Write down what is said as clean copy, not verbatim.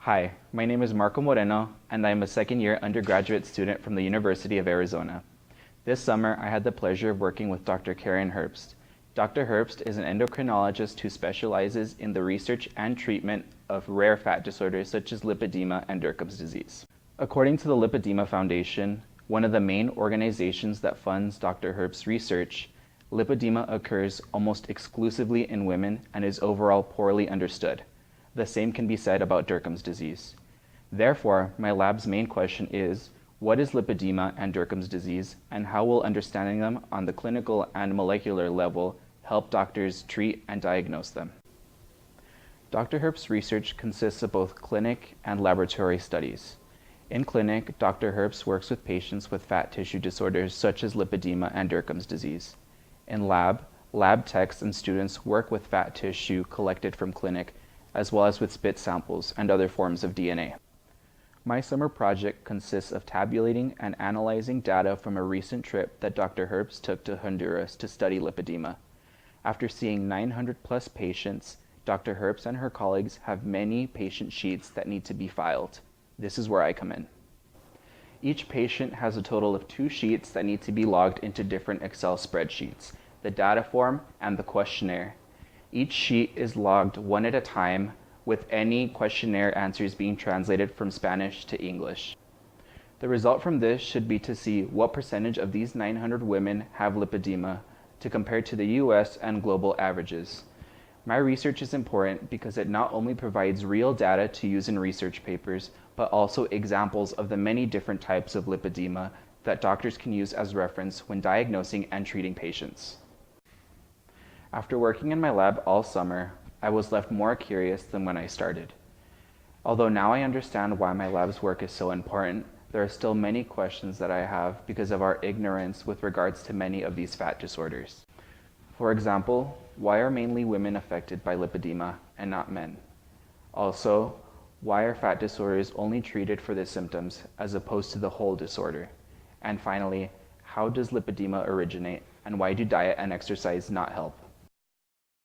Hi, my name is Marco Moreno, and I am a second-year undergraduate student from the University of Arizona. This summer, I had the pleasure of working with Dr. Karen Herbst. Dr. Herbst is an endocrinologist who specializes in the research and treatment of rare fat disorders such as lipedema and Dercum's disease. According to the Lipedema Foundation, one of the main organizations that funds Dr. Herbst's research, lipedema occurs almost exclusively in women and is overall poorly understood. The same can be said about Dercum's disease. Therefore, my lab's main question is, what is lipedema and Dercum's disease, and how will understanding them on the clinical and molecular level help doctors treat and diagnose them? Dr. Herbst's research consists of both clinic and laboratory studies. In clinic, Dr. Herbst works with patients with fat tissue disorders such as lipedema and Dercum's disease. In lab techs and students work with fat tissue collected from clinic, as well as with spit samples and other forms of DNA. My summer project consists of tabulating and analyzing data from a recent trip that Dr. Herbst took to Honduras to study lipedema. After seeing 900 plus patients, Dr. Herbst and her colleagues have many patient sheets that need to be filed. This is where I come in. Each patient has a total of 2 sheets that need to be logged into different Excel spreadsheets, the data form and the questionnaire. Each sheet is logged one at a time, with any questionnaire answers being translated from Spanish to English. The result from this should be to see what percentage of these 900 women have lipedema to compare to the US and global averages. My research is important because it not only provides real data to use in research papers, but also examples of the many different types of lipedema that doctors can use as reference when diagnosing and treating patients. After working in my lab all summer, I was left more curious than when I started. Although now I understand why my lab's work is so important, there are still many questions that I have because of our ignorance with regards to many of these fat disorders. For example, why are mainly women affected by lipedema and not men? Also, why are fat disorders only treated for the symptoms as opposed to the whole disorder? And finally, how does lipedema originate, and why do diet and exercise not help?